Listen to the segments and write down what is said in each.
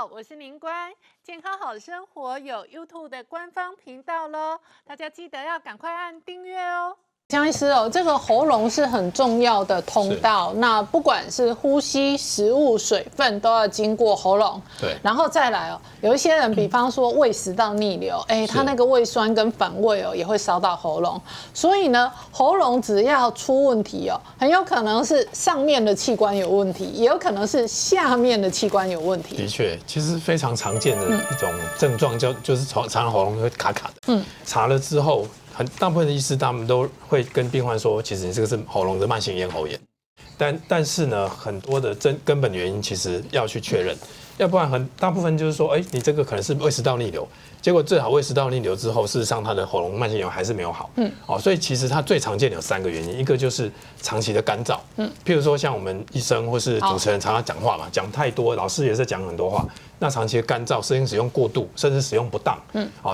好，我是宁官，健康好生活有 YouTube 的官方频道咯，大家记得要赶快按订阅哦。江医师哦，这个喉咙是很重要的通道，那不管是呼吸、食物、水分都要经过喉咙。对，然后再来哦，有一些人，比方说胃食道逆流，他那个胃酸跟反胃哦，也会烧到喉咙。所以呢，喉咙只要出问题哦，很有可能是上面的器官有问题，也有可能是下面的器官有问题。的确，其实非常常见的一种症状就是常喉咙会卡卡的。查了之后。大部分的医师他们都会跟病患说，其实你这个是喉咙的慢性咽喉炎，但是呢，很多的根本原因其实要去确认，要不然大部分就是说，你这个可能是胃食道逆流，结果最好胃食道逆流之后，事实上他的喉咙慢性炎还是没有好，所以其实它最常见的有3个原因，一个就是长期的干燥，譬如说像我们医生或是主持人常常讲话嘛，讲太多，老师也是讲很多话。那长期的干燥、声音使用过度，甚至使用不当，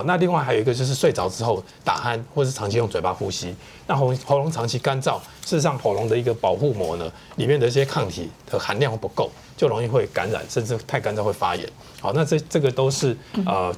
那另外还有一个就是睡着之后打鼾，或是长期用嘴巴呼吸，那喉咙长期干燥，事实上喉咙的一个保护膜呢，里面的一些抗体的含量不够，就容易会感染，甚至太干燥会发炎。好，那这个都是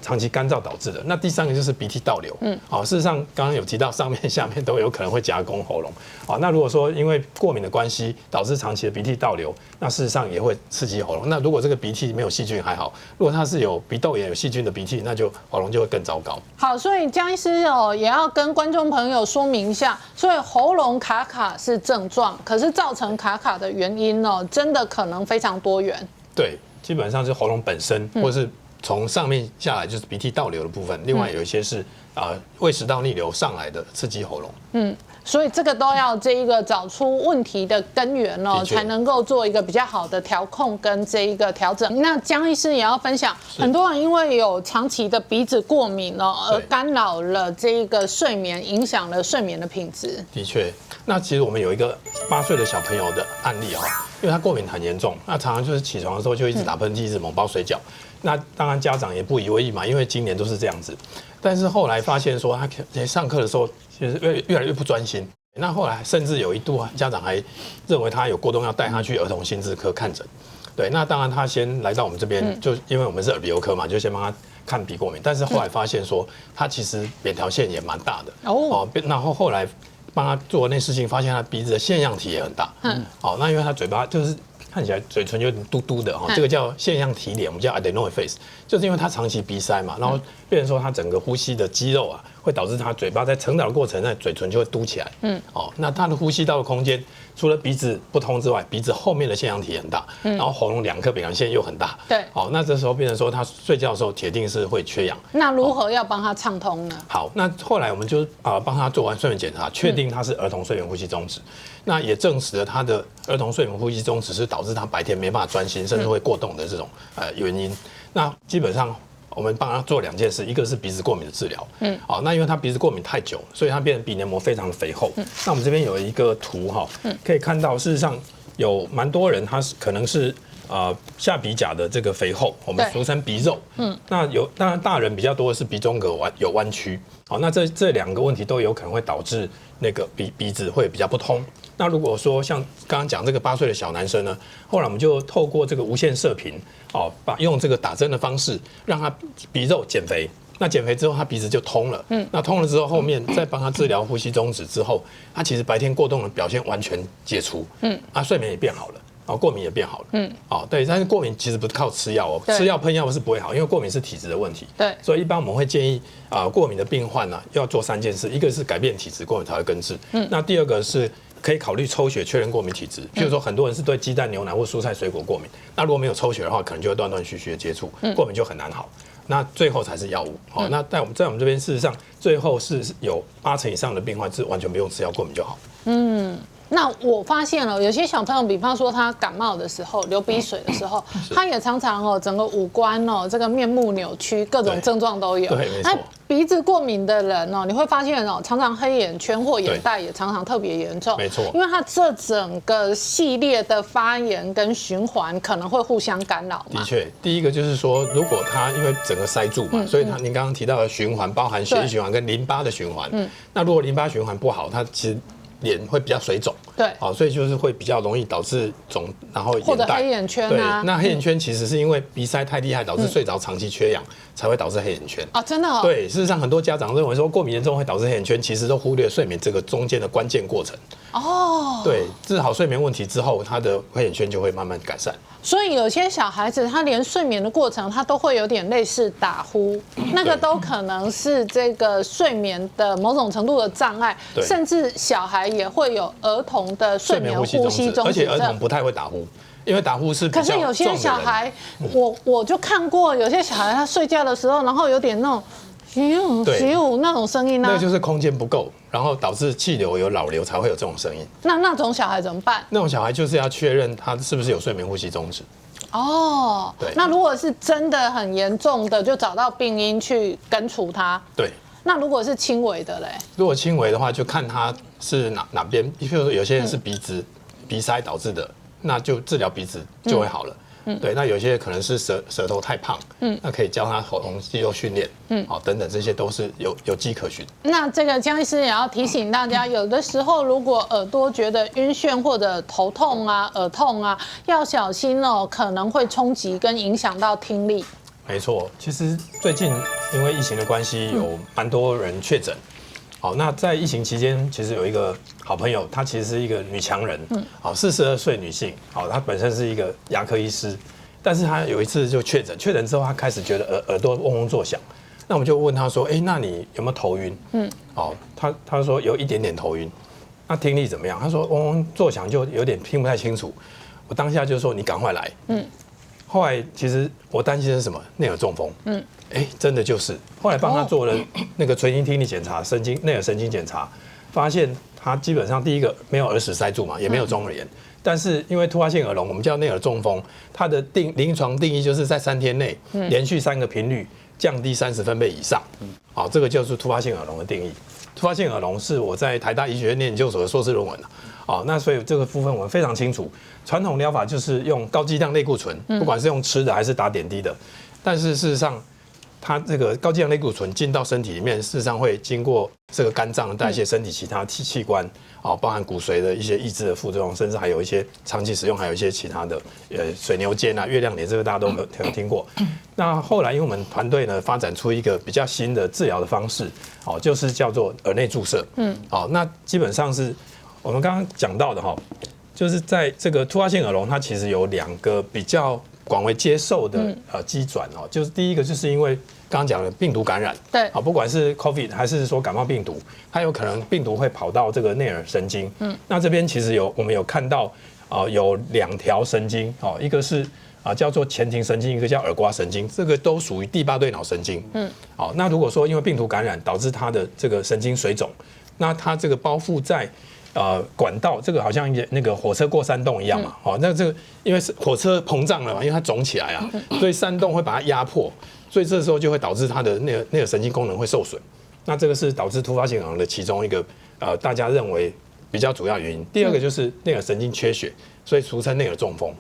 长期干燥导致的。那第3个就是鼻涕倒流，事实上刚刚有提到上面下面都有可能会夹攻喉咙。好，那如果说因为过敏的关系导致长期的鼻涕倒流，那事实上也会刺激喉咙。那如果这个鼻涕没有细菌还好。如果它是有鼻窦炎、有细菌的鼻涕，那就喉咙就会更糟糕。好，所以江医师哦，也要跟观众朋友说明一下，所以喉咙卡卡是症状，可是造成卡卡的原因哦，真的可能非常多元。对，基本上是喉咙本身，或是从上面下来就是鼻涕倒流的部分，另外有一些是胃食道逆流上来的刺激喉咙。所以这个都要这一个找出问题的根源哦，才能够做一个比较好的调控跟这一个调整。那江医师也要分享，很多人因为有长期的鼻子过敏哦，而干扰了这一个睡眠，影响了睡眠的品质。的确，那其实我们有一个8岁的小朋友的案例啊，因为他过敏很严重，那常常就是起床的时候就一直打喷嚏，一直猛包水饺。那当然家长也不以为意嘛，因为今年都是这样子。但是后来发现说，他上课的时候其实越来越不专心。那后来甚至有一度家长还认为他有过动，要带他去儿童心智科看诊。对，那当然他先来到我们这边，就因为我们是耳鼻喉科嘛，就先帮他看鼻过敏。但是后来发现说，他其实扁桃腺也蛮大的然后后来帮他做内视镜，发现他鼻子的腺样体也很大。那因为他嘴巴就是。看起来嘴唇有点嘟嘟的这个叫腺样体脸，我们叫 adenoid-face， 就是因为他长期鼻塞嘛，然后变成说他整个呼吸的肌肉啊，会导致他嘴巴在成长的过程，那嘴唇就会嘟起来。那他的呼吸道的空间，除了鼻子不通之外，鼻子后面的腺样体很大，然后喉咙2颗扁桃腺又很大。对，那这时候变成说他睡觉的时候铁定是会缺氧。那如何要帮他畅通呢？好，那后来我们就帮他做完睡眠检查，确定他是儿童睡眠呼吸中止。那也证实了他的儿童睡眠呼吸中止是导致他白天没办法专心，甚至会过动的这种原因。那基本上我们帮他做2件事，一个是鼻子过敏的治疗。那因为他鼻子过敏太久，所以他变成鼻黏膜非常的肥厚。那我们这边有一个图可以看到，事实上有蛮多人他可能是下鼻甲的这个肥厚，我们俗称鼻肉。那当然大人比较多的是鼻中隔有弯曲。那这2个问题都有可能会导致那个鼻子会比较不通。那如果说像刚刚讲这个8岁的小男生呢，后来我们就透过这个无线射频用这个打针的方式让他鼻肉减肥。那减肥之后，他鼻子就通了。那通了之后，后面再帮他治疗呼吸中止之后，他其实白天过动的表现完全解除。睡眠也变好了。过敏也变好了。对，但是过敏其实不是靠吃药吃药喷药是不会好，因为过敏是体质的问题。对，所以一般我们会建议过敏的病患呢，要做3件事，一个是改变体质，过敏才会根治。那第2个是可以考虑抽血确认过敏体质，譬如说很多人是对鸡蛋、牛奶或蔬菜、水果过敏，那如果没有抽血的话，可能就会断断续续的接触，过敏就很难好。那最后才是药物。那在我们这边，事实上最后是有80%以上的病患是完全不用吃药，过敏就好。那我发现了，有些小朋友，比方说他感冒的时候、流鼻水的时候，他也常常整个五官这个面目扭曲，各种症状都有。对，没错。鼻子过敏的人你会发现常常黑眼圈或眼袋也常常特别严重。没错。因为他这整个系列的发炎跟循环可能会互相干扰嘛。的确，第一个就是说，如果他因为整个塞住嘛，所以您刚刚提到的循环包含血液循环跟淋巴的循环。那如果淋巴循环不好，它其实脸会比较水肿，对，所以就是会比较容易导致肿，然后或者黑眼圈啊。对，那黑眼圈其实是因为鼻塞太厉害，导致睡着长期缺氧，才会导致黑眼圈。真的哦。对，事实上很多家长认为说过敏严重会导致黑眼圈，其实都忽略睡眠这个中间的关键过程。对，治好睡眠问题之后，他的黑眼圈就会慢慢改善。所以有些小孩子他连睡眠的过程他都会有点类似打呼，那个都可能是这个睡眠的某种程度的障碍，甚至小孩也会有儿童的睡眠呼吸中止症，而且儿童不太会打呼。因为打呼是比较可是有些小孩，我就看过有些小孩他睡觉的时候，然后有点那种咻那种声音那个就是空间不够，然后导致气流有老流才会有这种声音。那种小孩怎么办？那种小孩就是要确认他是不是有睡眠呼吸中止。对。那如果是真的很严重的，就找到病因去根除它。对。那如果是轻微的嘞？如果轻微的话，就看他是哪边，比如说有些人是鼻塞导致的，那就治疗鼻子就会好了。对，那有些可能是舌头太胖，那可以教他喉咙肌肉训练，等等，这些都是有迹可循。那这个江医师也要提醒大家，有的时候如果耳朵觉得晕眩或者头痛啊、耳痛啊，要小心哦，可能会冲击跟影响到听力。没错，其实最近因为疫情的关系，有蛮多人确诊。那在疫情期间，其实有一个好朋友，她其实是一个女强人，42岁女性，她本身是一个牙科医师，但是她有一次就确诊之后，她开始觉得耳朵嗡嗡作响，那我们就问她说，那你有没有头晕？她说有一点点头晕，那听力怎么样？她说嗡嗡作响就有点听不太清楚，我当下就说你赶快来，后来其实我担心的是什么？内耳中风。真的就是。后来帮他做了那个垂直听力检查、内耳神经检查，发现他基本上第一个没有耳屎塞住嘛，也没有中耳炎。但是因为突发性耳聋，我们叫内耳中风，它的临床定义就是在3天内连续3个频率降低30分贝以上。这个就是突发性耳聋的定义。突发性耳聋是我在台大医学院念研究所的硕士论文那所以这个部分我们非常清楚。传统疗法就是用高剂量类固醇，不管是用吃的还是打点滴的，但是事实上，它这个高剂量类固醇进到身体里面，事实上会经过这个肝脏代谢身体其他器官包含骨髓的一些抑制的副作用，甚至还有一些长期使用，还有一些其他的水牛肩啊、月亮脸，这个大家都有听过。那后来因为我们团队呢发展出一个比较新的治疗的方式，就是叫做耳内注射。那基本上是我们刚刚讲到的就是在这个突发性耳聋，它其实有2个比较广为接受的机转就是第一个就是因为刚刚讲的病毒感染，对不管是 COVID 还是说感冒病毒，它有可能病毒会跑到这个内耳神经。那这边其实我们有看到有2条神经一个是叫做前庭神经，一个叫耳刮神经，这个都属于第8对脑神经。那如果说因为病毒感染导致它的这个神经水肿，那它这个包覆在管道，这个好像那个火车过山洞一样嘛，那这个因为是火车膨胀了嘛，因为它肿起来所以山洞会把它压迫，所以这时候就会导致它的内耳神经功能会受损。那这个是导致突发性耳聋的其中一个大家认为比较主要原因。第2个就是内耳神经缺血，所以俗称内耳中风。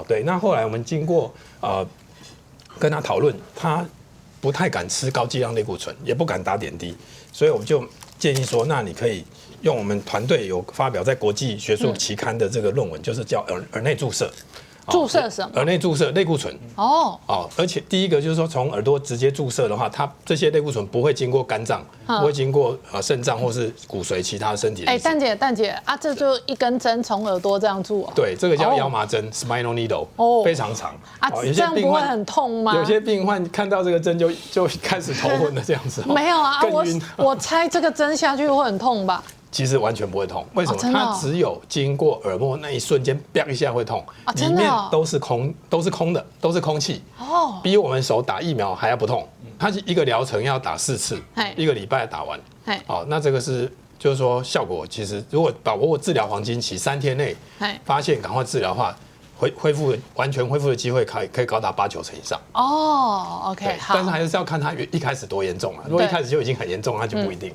对，那后来我们经过跟他讨论，他不太敢吃高剂量类固醇，也不敢打点滴，所以我们就建议说，那你可以用我们团队有发表在国际学术期刊的这个论文，就是叫耳内注射。注射什么？耳内注射类固醇。而且第一个就是说，从耳朵直接注射的话，它这些类固醇不会经过肝脏，不会经过肾脏或是骨髓其他身体。蛋姐啊，这就一根针从耳朵这样注对，这个叫腰麻针 （spinal needle），非常长。这样不会很痛吗？有些病患看到这个针就开始头昏了，这样子。没有啊，我猜这个针下去会很痛吧？其实完全不会痛，为什么？它只有经过耳膜那一瞬间，啪一下会痛，里面都是空的，都是空气。比我们手打疫苗还要不痛。它一个疗程要打4次，1个礼拜打完。那这个是就是说效果，其实如果把握治疗黄金期3天内发现，赶快治疗的话，完全恢复的机会可以高达8、9成以上。OK， 好。但是还是要看它一开始多严重啊。如果一开始就已经很严重，那就不一定。